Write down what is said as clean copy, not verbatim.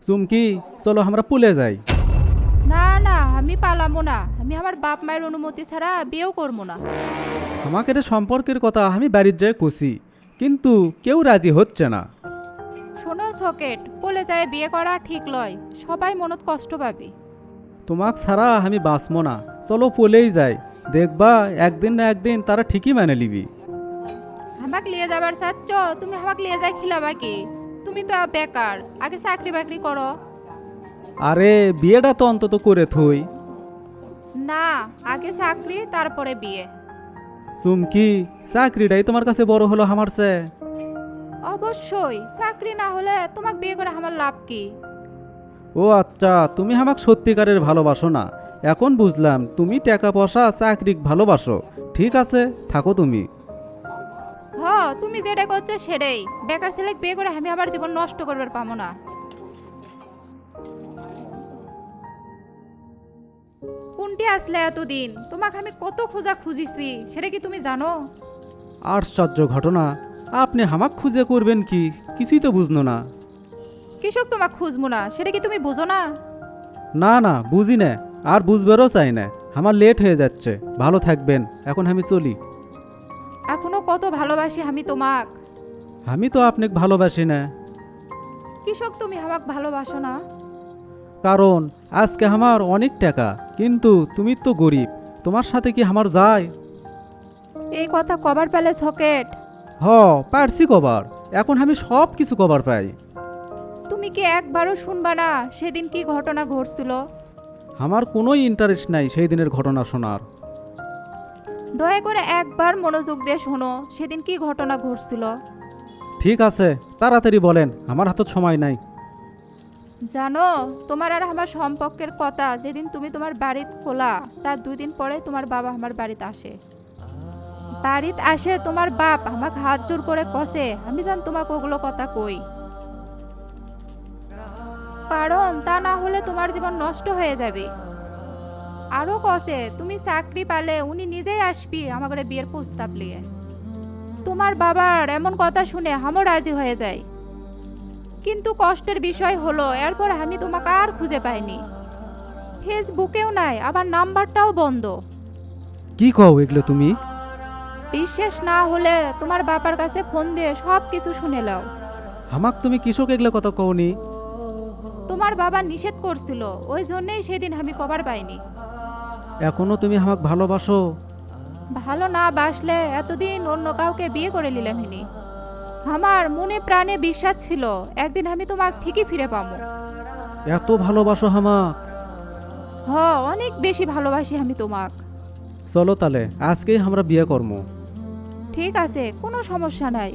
চুমকি, চলো আমরা পুলে যাই। না না, আমি পালামো না। আমি আমার বাপ মায়ের অনুমতি ছাড়া বিয়েও করবো না। আমাকে রে সম্পর্কের কথা আমি বাড়ির যাই কষি, কিন্তু কেউ রাজি হচ্ছে না। শোনো সকেট, বলে যায় বিয়ে করা ঠিক লয়, সবাই মনত কষ্ট পাবে। তোমাক ছাড়া আমি বাঁচবো না। চলো পুলেই যাই, দেখবা একদিন না একদিন তারা ঠিকই মেনে লিবি। আমাকে লিয়ে যাবার চাচ্ছ? তুমি আমাকে লিয়ে যাই খিলাবা কি? তুমি তো বেকার, আগে চাকরি বাকরি করো। আরে বিয়েটা তো অন্তত করে থই। না, আগে চাকরি তারপরে বিয়ে। চুমকি, চাকরিটাই তোমার কাছে বড় হলো আমার চেয়ে। অবশ্যই, চাকরি না হলে তোমাকে বিয়ে করে আমার লাভ কি? ও আচ্ছা, তুমি আমাক সত্যিকারের ভালোবাসো না। এখন বুঝলাম তুমি টাকা পয়সা চাকরি ভালোবাসো। ঠিক আছে, থাকো তুমি। হ, তুমি যেটা করছো সেটাই। বেকার ছেলে বিয়ে করে আমি আমার জীবন নষ্ট করবার পাবো না। কোনটি আসলে এতদিন? তোমাকে আমি কত খোঁজা খুঁজিছি, সেটা কি তুমি জানো? আশ্চর্য ঘটনা, আপনি হামাক খুঁজে করবেন কি? কিছুই তো বুঝনো না। কৃষক তোমাকে খুঁজবো না, সেটা কি তুমি বুঝো না? না না, বুঝি না, আর বুঝবেরও চাই না। আমার লেট হয়ে যাচ্ছে। ভালো থাকবেন, এখন আমি চলি। এখনো কত ভালোবাসি আমি তোমাক। আমি তো আপনাকে ভালোবাসি না। কৃষক তুমি আমাকে ভালোবাসো না? কারণ আজকে আমার অনেক টাকা, কিন্তু তুমি তো গরিব। তোমার সাথে কি আমার যায়? এই কথা কবার পেলে সকেট? হ, পারছি কবার। এখন আমি সব কিছু কবার পাই। তুমি কি একবারও শুনবা না সেদিন কি ঘটনা ঘটছিল? আমার কোনোই ইন্টারেস্ট নাই সেই দিনের ঘটনা শোনার। দয়া করে একবার মনোযোগ দিয়ে শোনো, সেদিন কি ঘটনা ঘটছিল। ঠিক আছে, তাড়াতাড়ি বলেন, আমার হাতত সময় নাই। জানো, তোমার আর আমার সম্পর্কের কথা যেদিন তুমি তোমার বাড়িতে খোলা, তার 2 দিন পরে তোমার বাবা আমার বাড়িতে আসে। বাড়িতে আসে তোমার বাপ আমাকে হাত জোর করে কষে, আমি জান তোমাকে ওগুলো কথা কই। কারণ তা না হলে তোমার জীবন নষ্ট হয়ে যাবে। আরো কষে তুমি চাকরি পালে উনি নিজেই আসবি আমাকে বিয়ের প্রস্তাব নিয়ে। তোমার বাবার এমন কথা শুনে আমিও রাজি হয়ে যাই। কিন্তু কষ্টের বিষয় হলো এরপর আমি তোমাকে আর খুঁজে পাইনি। ফেসবুকেও নাই, আবার নাম্বারটাও বন্ধ। কি কও এগুলো তুমি? বিশ্বাস না হলে তোমার বাবার কাছে ফোন দিয়ে সব কিছু শুনে নাও। আমাক তুমি কৃষক এগুলো কথা কওনি? তোমার বাবা নিষেধ করছিল, ওই জন্যই সেদিন আমি কভার পাইনি। এখনো তুমি আমাক ভালোবাসো? ভালো না বাসলে এতদিন অন্য কাউকে বিয়ে করে নিলাম হিনি। আমার মনে প্রাণে বিশ্বাস ছিল একদিন আমি তোমাকে ঠিকই ফিরে পাবো। এত ভালোবাসো আমাক? হ, অনেক বেশি ভালোবাসি আমি তোমাক। চলো তাহলে আজকেই আমরা বিয়ে করবো। ঠিক আছে, কোনো সমস্যা নাই।